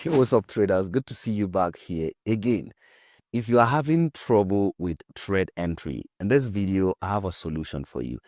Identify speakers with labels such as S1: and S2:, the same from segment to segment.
S1: Hey, what's up, traders? Good to see you back here again. If you are having trouble with trade entry, in this video, I have a solution for you.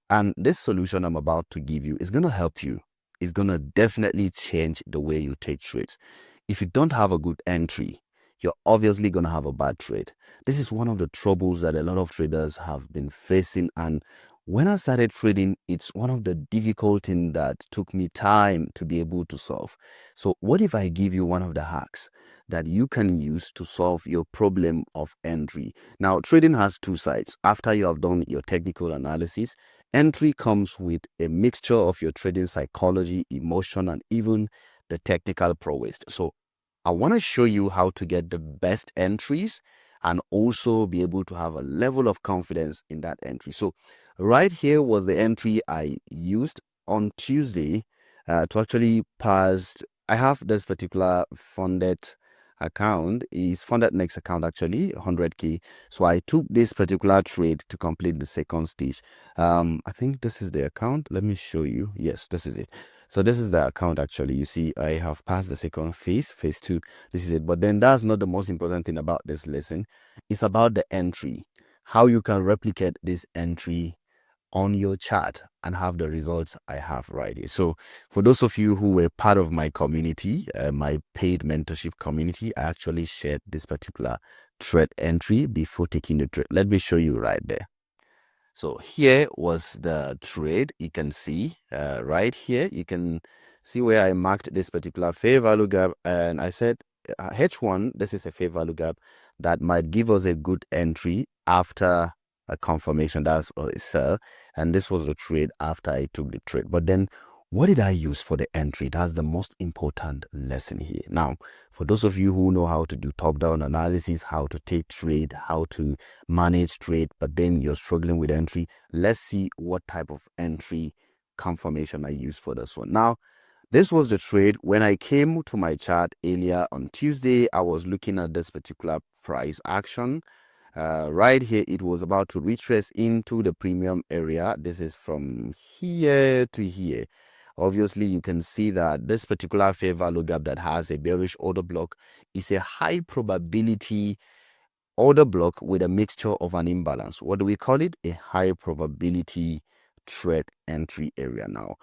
S1: And this solution I'm about to give you is going to help you. It's going to definitely change the way you take trades. If you don't have a good entry, you're obviously going to have a bad trade. This is one of the troubles that a lot of traders have been facing. And when I started trading, it's one of the difficult things that took me time to be able to solve. So what if I give you one of the hacks that you can use to solve your problem of entry? Now, trading has two sides. After you have done your technical analysis, entry comes with a mixture of your trading psychology, emotion, and even the technical prowess. So I want to show you how to get the best entries and also be able to have a level of confidence in that entry. So right here was the entry I used on Tuesday to actually pass. I have this particular funded account, is funded next account actually 100k. So I took this particular trade to complete the second stage. I think this is the account. Let me show you. Yes, this is it. So this is the account actually. You see, I have passed the second phase 2. This is it. But then that's not the most important thing about this lesson. It's about the entry, how you can replicate this entry on your chart and have the results I have right here. So for those of you who were part of my community, my paid mentorship community, I actually shared this particular trade entry before taking the trade. Let me show you right there. So here was the trade. You can see right here, you can see where I marked this particular fair value gap. And I said H1, this is a fair value gap that might give us a good entry after a confirmation. That's a sell. And this was the trade after I took the trade. But then what did I use for the entry? That's the most important lesson here. Now, for those of you who know how to do top-down analysis, how to take trade, how to manage trade, but then you're struggling with entry, let's see what type of entry confirmation I use for this one. Now, this was the trade. When I came to my chart earlier on Tuesday, I was looking at this particular price action. Right here, it was about to retrace into the premium area. This is from here to here. Obviously, you can see that this particular fair value gap that has a bearish order block is a high probability order block with a mixture of an imbalance. What do we call it? A high probability trade entry area. Now,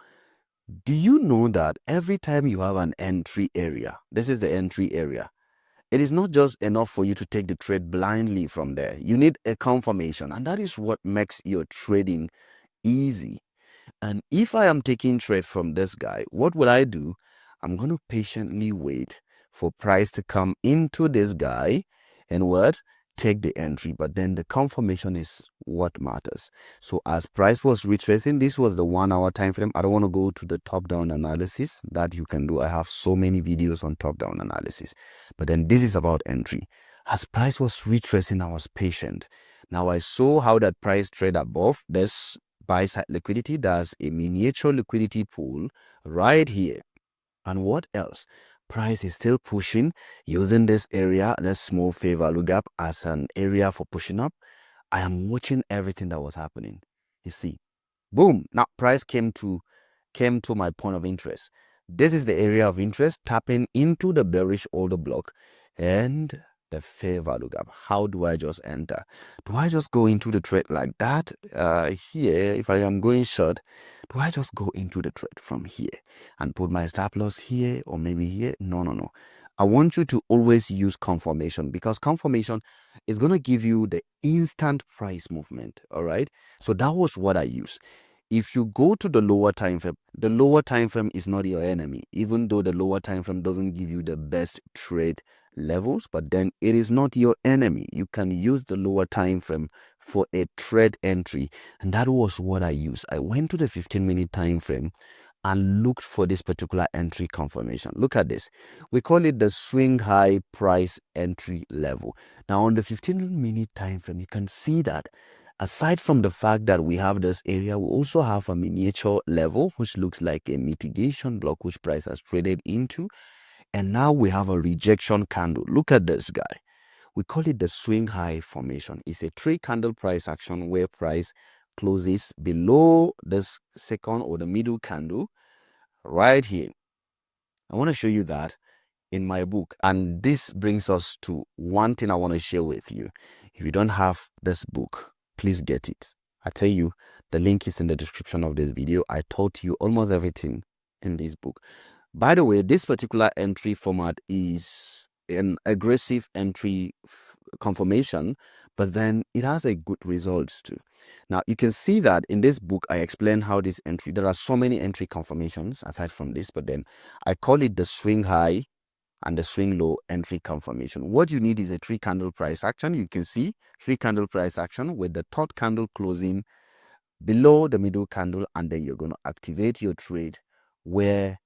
S1: do you know that every time you have an entry area, this is the entry area, it is not just enough for you to take the trade blindly from there. You need a confirmation, and that is what makes your trading easy. And if I am taking trade from this guy, what will I do? I'm going to patiently wait for price to come into this guy and what? Take the entry. But then the confirmation is what matters. So as price was retracing, this was the 1 hour time frame. I don't want to go to the top-down analysis that you can do. I have so many videos on top-down analysis. But then this is about entry. As price was retracing, I was patient. Now I saw how that price trade above this buy side liquidity. Does a miniature liquidity pool right here. And what else? Price is still pushing, using this area, this small fair value gap, as an area for pushing up. I am watching everything that was happening. You see, boom. Now price came to my point of interest. This is the area of interest, tapping into the bearish order block and the fair value gap. How do I just enter? Do I just go into the trade like that? Here, if I am going short, do I just go into the trade from here and put my stop loss here or maybe here? No. I want you to always use confirmation, because confirmation is going to give you the instant price movement. All right. So that was what I used. If you go to the lower time frame, the lower time frame is not your enemy, even though the lower time frame doesn't give you the best trade levels, but then it is not your enemy. You can use the lower time frame for a trade entry, and that was what I used. I went to the 15-minute time frame and looked for this particular entry confirmation. Look at this. We call it the swing high price entry level. Now on the 15-minute time frame, you can see that aside from the fact that we have this area, we also have a miniature level, which looks like a mitigation block, which price has traded into. And now we have a rejection candle. Look at this guy. We call it the swing high formation. It's a 3-candle price action where price closes below this second or the middle candle right here. I want to show you that in my book. And this brings us to one thing I want to share with you. If you don't have this book, please get it. I tell you, the link is in the description of this video. I taught you almost everything in this book. By the way, this particular entry format is an aggressive entry confirmation, but then it has a good results too. Now you can see that in this book I explain how this entry, there are so many entry confirmations aside from this, but then I call it the swing high and the swing low entry confirmation. What you need is a 3-candle price action. You can see 3-candle price action with the third candle closing below the middle candle, and then you're going to activate your trade where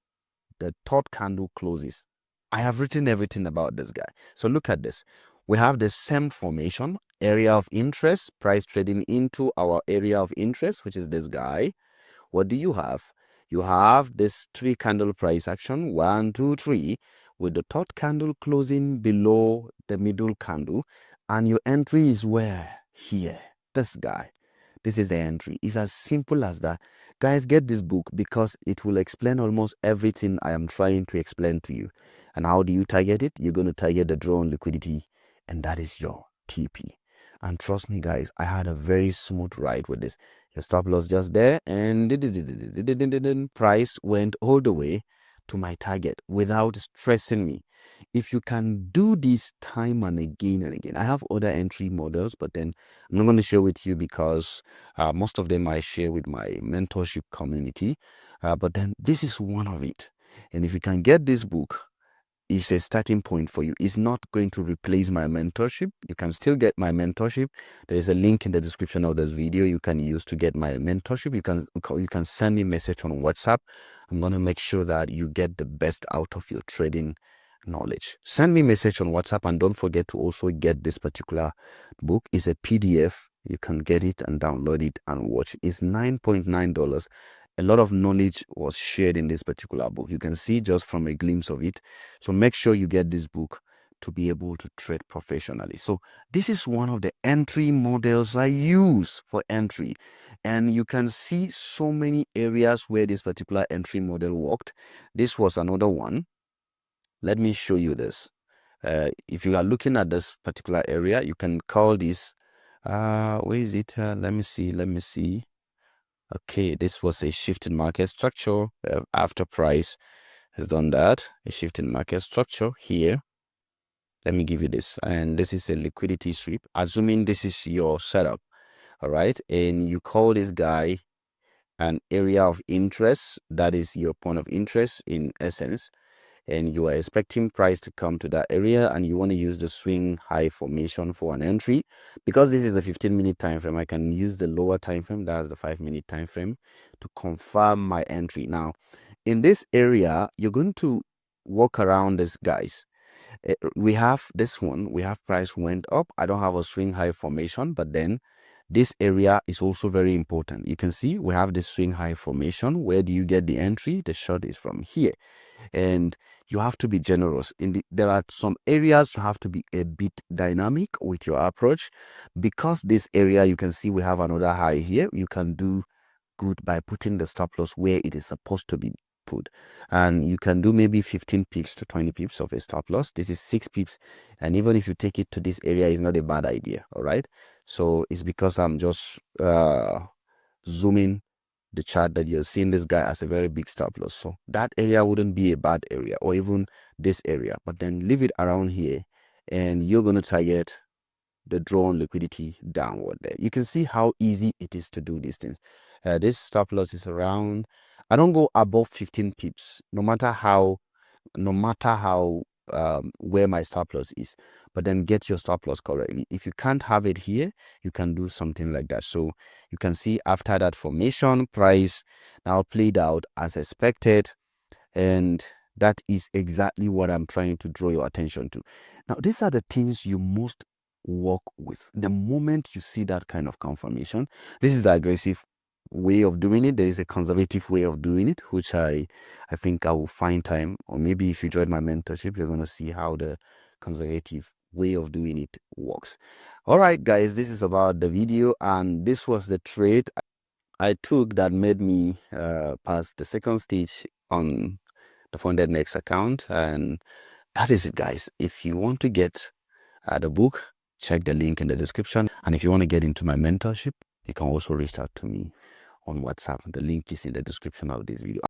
S1: the third candle closes. I have written everything about this guy. So look at this. We have the same formation, area of interest, price trading into our area of interest, which is this guy. What do you have? You have this 3-candle price action, 1, 2, 3, with the third candle closing below the middle candle, and your entry is where? Here. This guy. This is the entry. It's as simple as that. Guys, get this book because it will explain almost everything I am trying to explain to you. And how do you target it? You're going to target the draw on liquidity, and that is your TP. And trust me, guys, I had a very smooth ride with this. Your stop loss just there, and price went all the way to my target without stressing me. If you can do this time and again, I have other entry models, but then I'm not going to share with you because most of them I share with my mentorship community. But then this is one of it. And if you can get this book, it's a starting point for you. It's not going to replace my mentorship. You can still get my mentorship. There is a link in the description of this video you can use to get my mentorship. You can send me a message on WhatsApp. I'm going to make sure that you get the best out of your trading knowledge. Send me a message on WhatsApp, and don't forget to also get this particular book. It's a PDF. You can get it and download it and watch. It's $9.9. A lot of knowledge was shared in this particular book. You can see just from a glimpse of it. So make sure you get this book to be able to trade professionally. So this is one of the entry models I use for entry. And you can see so many areas where this particular entry model worked. This was another one. Let me show you this. If you are looking at this particular area, you can call this, where is it? Let me see. Okay, this was a shift in market structure after price has done that. A shift in market structure here. Let me give you this. And this is a liquidity sweep. Assuming this is your setup. All right. And you call this guy an area of interest. That is your point of interest in essence. And you are expecting price to come to that area, and you want to use the swing high formation for an entry. Because this is a 15-minute time frame, I can use the lower time frame, that's the 5-minute time frame, to confirm my entry. Now in this area, you're going to walk around this, guys. We have this one, we have price went up. I don't have a swing high formation, but then this area is also very important. You can see we have this swing high formation. Where do you get the entry? The short is from here. And you have to be generous. There are some areas you have to be a bit dynamic with your approach, because this area, you can see we have another high here. You can do good by putting the stop loss where it is supposed to be put, and you can do maybe 15 pips to 20 pips of a stop loss. This is 6 pips, and even if you take it to this area, it's not a bad idea. All right, so it's because I'm just zooming the chart that you're seeing this guy as a very big stop loss. So that area wouldn't be a bad area, or even this area, but then leave it around here, and you're going to target the draw on liquidity downward there. You can see how easy it is to do these things. This stop loss is around, I don't go above 15 pips, no matter how where my stop loss is, but then get your stop loss correctly. If you can't have it here, you can do something like that. So you can see after that formation, price now played out as expected, and that is exactly what I'm trying to draw your attention to. Now these are the things you must work with. The moment you see that kind of confirmation, this is the aggressive way of doing it. There is a conservative way of doing it, which I think I will find time, or maybe if you join my mentorship, you're going to see how the conservative way of doing it works. All right, guys, this is about the video, and this was the trade I took that made me pass the second stage on the Funded Next account. And that is it, guys. If you want to get the book, check the link in the description. And if you want to get into my mentorship, you can also reach out to me on WhatsApp. The link is in the description of this video.